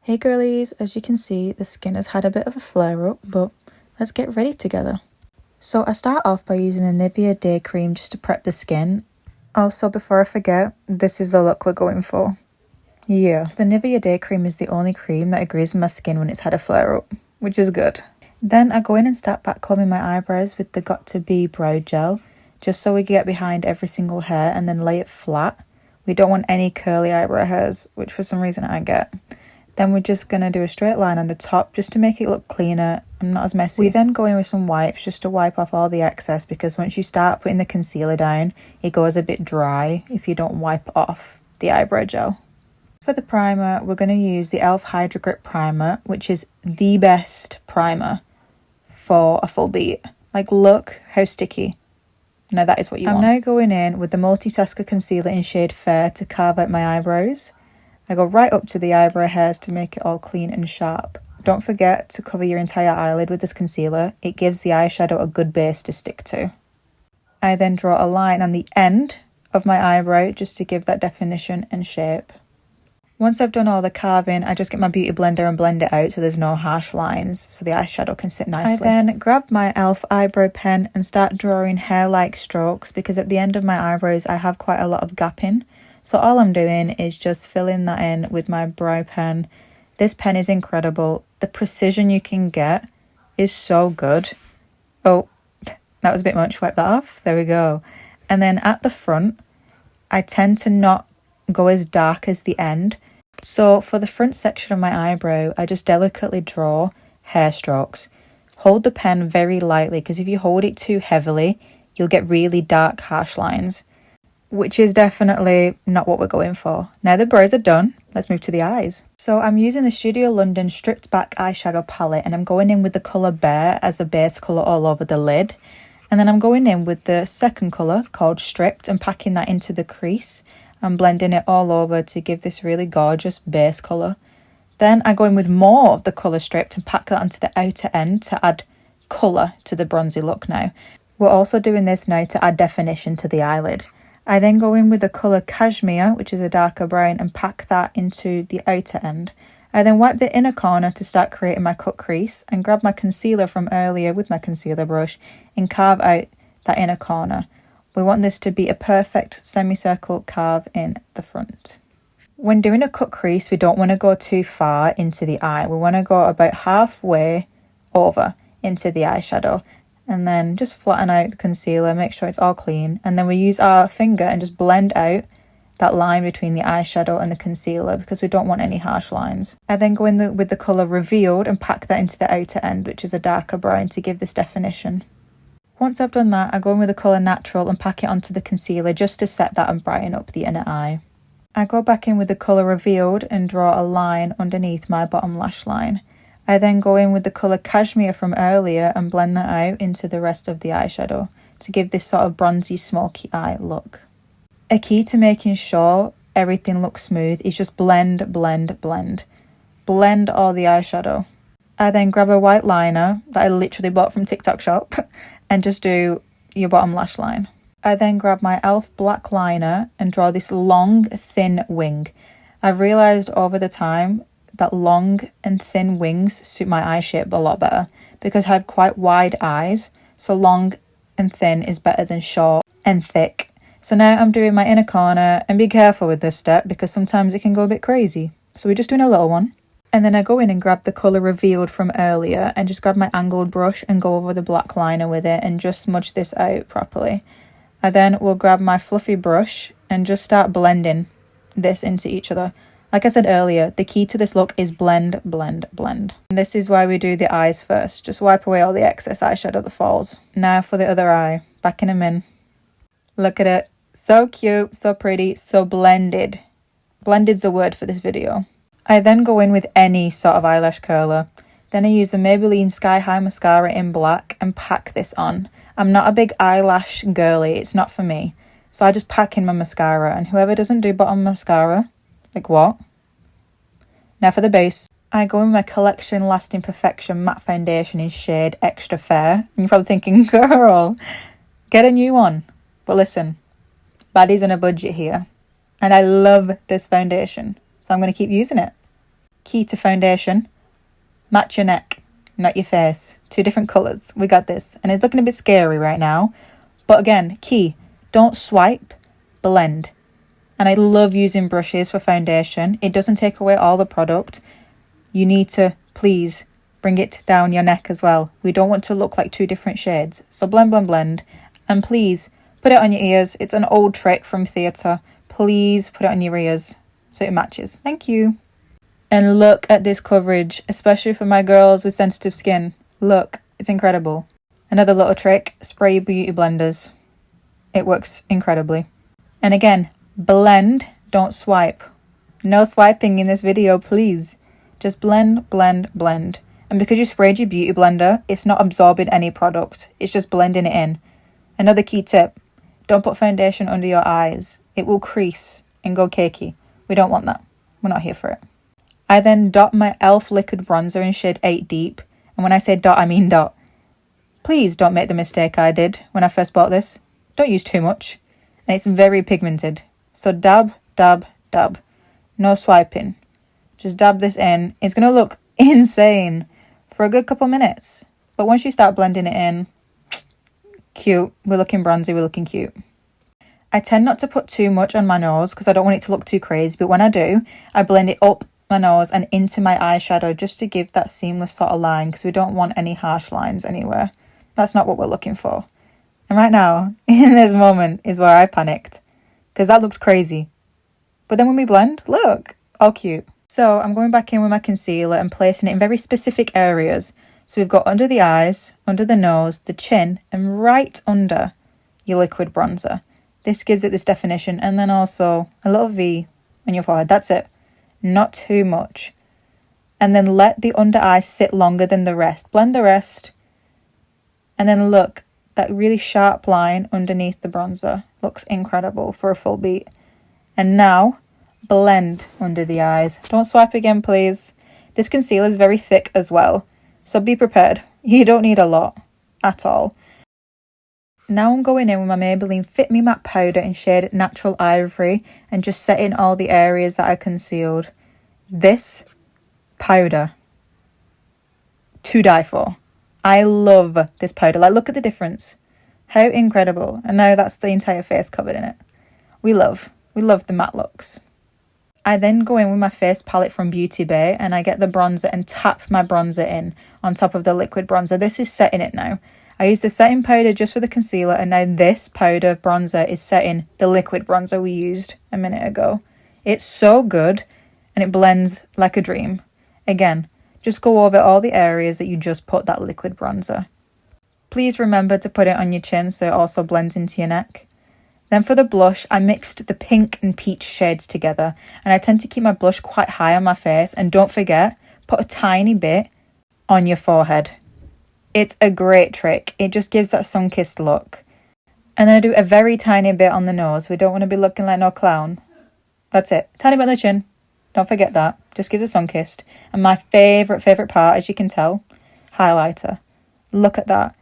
Hey girlies, as you can see, the skin has had a bit of a flare up, but let's get ready together. So I start off by using the Nivea day cream just to prep the skin. Also, before I forget, this is the look we're going for. Yeah. So the Nivea day cream is the only cream that agrees with my skin when it's had a flare up, which is good. Then I go in and start back combing my eyebrows with the Got To Be brow gel, just so we get behind every single hair and then lay it flat. We don't want any curly eyebrow hairs, which for some reason I get. Then we're just going to do a straight line on the top just to make it look cleaner and not as messy. We then go in with some wipes just to wipe off all the excess, because once you start putting the concealer down, it goes a bit dry if you don't wipe off the eyebrow gel. For the primer, we're going to use the e.l.f. Hydra Grip Primer, which is the best primer for a full beat. Like, look how sticky. Now that is what you want. I'm now going in with the Multitasker concealer in shade Fair to carve out my eyebrows. I go right up to the eyebrow hairs to make it all clean and sharp. Don't forget to cover your entire eyelid with this concealer. It gives the eyeshadow a good base to stick to. I then draw a line on the end of my eyebrow just to give that definition and shape. Once I've done all the carving, I just get my beauty blender and blend it out so there's no harsh lines, so the eyeshadow can sit nicely. I then grab my e.l.f. eyebrow pen and start drawing hair-like strokes, because at the end of my eyebrows I have quite a lot of gapping. So all I'm doing is just filling that in with my brow pen. This pen is incredible. The precision you can get is so good. Oh, that was a bit much. Wipe that off. There we go. And then at the front, I tend to not go as dark as the end. So for the front section of my eyebrow, I just delicately draw hair strokes. Hold the pen very lightly, because if you hold it too heavily, you'll get really dark, harsh lines, which is definitely not what we're going for. Now the brows are done, let's move to the eyes. So I'm using the Studio London Stripped Back Eyeshadow Palette, and I'm going in with the colour Bare as a base colour all over the lid. And then I'm going in with the second colour called Stripped and packing that into the crease and blending it all over to give this really gorgeous base colour. Then I go in with more of the colour Stripped and pack that onto the outer end to add colour to the bronzy look now. We're also doing this now to add definition to the eyelid. I then go in with the colour Cashmere, which is a darker brown, and pack that into the outer end. I then wipe the inner corner to start creating my cut crease and grab my concealer from earlier with my concealer brush and carve out that inner corner. We want this to be a perfect semicircle carve in the front. When doing a cut crease, we don't want to go too far into the eye. We want to go about halfway over into the eyeshadow. And then just flatten out the concealer, make sure it's all clean. And then we use our finger and just blend out that line between the eyeshadow and the concealer, because we don't want any harsh lines. I then go in with the colour Revealed and pack that into the outer end, which is a darker brown, to give this definition. Once I've done that, I go in with the colour Natural and pack it onto the concealer just to set that and brighten up the inner eye. I go back in with the colour Revealed and draw a line underneath my bottom lash line. I then go in with the colour Cashmere from earlier and blend that out into the rest of the eyeshadow to give this sort of bronzy, smoky eye look. A key to making sure everything looks smooth is just blend, blend, blend. Blend all the eyeshadow. I then grab a white liner that I literally bought from TikTok shop and just do your bottom lash line. I then grab my e.l.f. black liner and draw this long, thin wing. I've realised over the time that long and thin wings suit my eye shape a lot better, because I have quite wide eyes, so long and thin is better than short and thick. So now I'm doing my inner corner, and be careful with this step because sometimes it can go a bit crazy. So we're just doing a little one. And then I go in and grab the colour Revealed from earlier and just grab my angled brush and go over the black liner with it and just smudge this out properly. I then will grab my fluffy brush and just start blending this into each other. Like I said earlier, the key to this look is blend, blend, blend. And this is why we do the eyes first. Just wipe away all the excess eyeshadow that falls. Now for the other eye. Backing them in. Look at it. So cute, so pretty, so blended. Blended's the word for this video. I then go in with any sort of eyelash curler. Then I use the Maybelline Sky High Mascara in black and pack this on. I'm not a big eyelash girly. It's not for me. So I just pack in my mascara. And whoever doesn't do bottom mascara, like what? Now for the base, I go in with my Collection Lasting Perfection matte foundation in shade Extra Fair. And you're probably thinking, girl, get a new one. But listen, baddies on a budget here. And I love this foundation, so I'm going to keep using it. key to foundation, match your neck, not your face. 2 different colours. We got this. And it's looking a bit scary right now. But again, key, don't swipe, blend. And I love using brushes for foundation. It doesn't take away all the product. You need to, please, bring it down your neck as well. We don't want to look like 2 different shades. So blend, blend, blend. And please, put it on your ears. It's an old trick from theatre. Please put it on your ears so it matches. Thank you. And look at this coverage, especially for my girls with sensitive skin. Look, it's incredible. Another little trick, spray your beauty blenders. It works incredibly. And again, blend, don't swipe. No swiping in this video, please. Just blend, blend, blend. And because you sprayed your beauty blender, it's not absorbing any product. It's just blending it in. Another key tip, don't put foundation under your eyes. It will crease and go cakey. We don't want that. We're not here for it. I then dot my e.l.f. liquid bronzer in shade 8 Deep. And when I say dot, I mean dot. Please don't make the mistake I did when I first bought this. Don't use too much. And it's very pigmented. So dab, dab, dab. No swiping. Just dab this in. It's going to look insane for a good couple minutes. But once you start blending it in, cute. We're looking bronzy, we're looking cute. I tend not to put too much on my nose because I don't want it to look too crazy. But when I do, I blend it up my nose and into my eyeshadow just to give that seamless sort of line because we don't want any harsh lines anywhere. That's not what we're looking for. And right now, in this moment, is where I panicked because that looks crazy. But then when we blend, look, all cute. So I'm going back in with my concealer and placing it in very specific areas. So we've got under the eyes, under the nose, the chin, and right under your liquid bronzer. This gives it this definition, and then also a little V on your forehead. That's it. Not too much. And then let the under eye sit longer than the rest. Blend the rest. And then look, that really sharp line underneath the bronzer looks incredible for a full beat. And now, blend under the eyes. Don't swipe again, please. This concealer is very thick as well. So be prepared. You don't need a lot at all. Now I'm going in with my Maybelline Fit Me Matte Powder in shade Natural Ivory and just setting all the areas that I concealed. This powder, to die for. I love this powder. Like, look at the difference. How incredible. And now that's the entire face covered in it. We love the matte looks. I then go in with my face palette from Beauty Bay and I get the bronzer and tap my bronzer in on top of the liquid bronzer. This is setting it now. I used the setting powder just for the concealer and now this powder bronzer is setting the liquid bronzer we used a minute ago. It's so good and it blends like a dream. Again, just go over all the areas that you just put that liquid bronzer. Please remember to put it on your chin so it also blends into your neck. Then for the blush, I mixed the pink and peach shades together and I tend to keep my blush quite high on my face, and don't forget, put a tiny bit on your forehead. It's a great trick. It just gives that sun-kissed look. And then I do a very tiny bit on the nose. We don't want to be looking like no clown. That's it. Tiny bit on the chin. Don't forget that. Just give the sun-kissed. And my favourite part, as you can tell, highlighter. Look at that.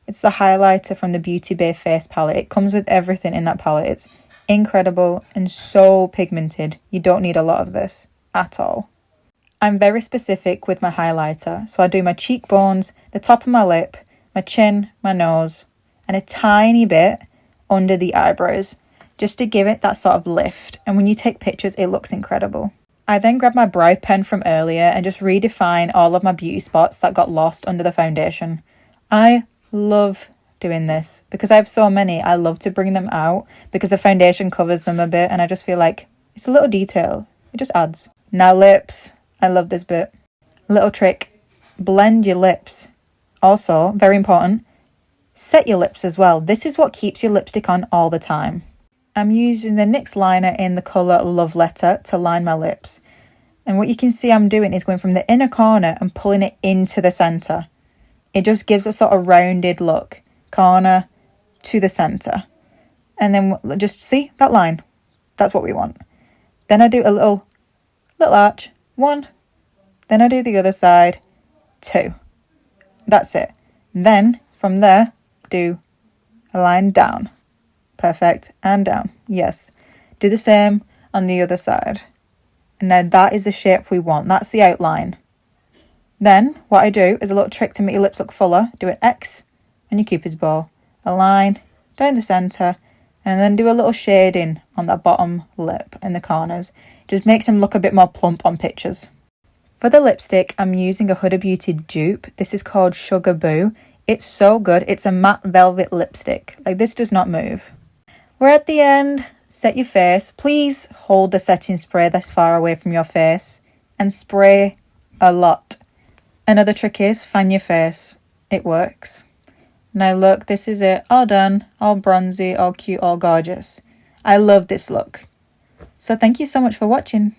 It's the highlighter from the Beauty Bay face palette. It comes with everything in that palette. It's incredible and so pigmented. You don't need a lot of this at all. I'm very specific with my highlighter. So I do my cheekbones, the top of my lip, my chin, my nose, and a tiny bit under the eyebrows, just to give it that sort of lift. And when you take pictures, it looks incredible. I then grab my brow pen from earlier and just redefine all of my beauty spots that got lost under the foundation. I love doing this because I have so many. I love to bring them out because the foundation covers them a bit and I just feel like it's a little detail. It just adds. Now lips. I love this bit. Little trick. Blend your lips. Also, very important, set your lips as well. This is what keeps your lipstick on all the time. I'm using the NYX liner in the colour Love Letter to line my lips. And what you can see I'm doing is going from the inner corner and pulling it into the centre. It just gives a sort of rounded look. Corner to the centre. And then just see that line. That's what we want. Then I do a little arch. 1. Then I do the other side. 2. That's it. Then from there, do a line down. Perfect. And down. Yes. Do the same on the other side. And now that is the shape we want. That's the outline. Then what I do is a little trick to make your lips look fuller. Do an X on your Cupid's bow, a line down the centre, and then do a little shading on that bottom lip in the corners. Just makes them look a bit more plump on pictures. For the lipstick, I'm using a Huda Beauty dupe. This is called Sugar Boo. It's so good. It's a matte velvet lipstick. Like, this does not move. We're at the end. Set your face. Please hold the setting spray this far away from your face and spray a lot. Another trick is fan your face. It works. Now look, this is it. All done. All bronzy, all cute, all gorgeous. I love this look. So thank you so much for watching.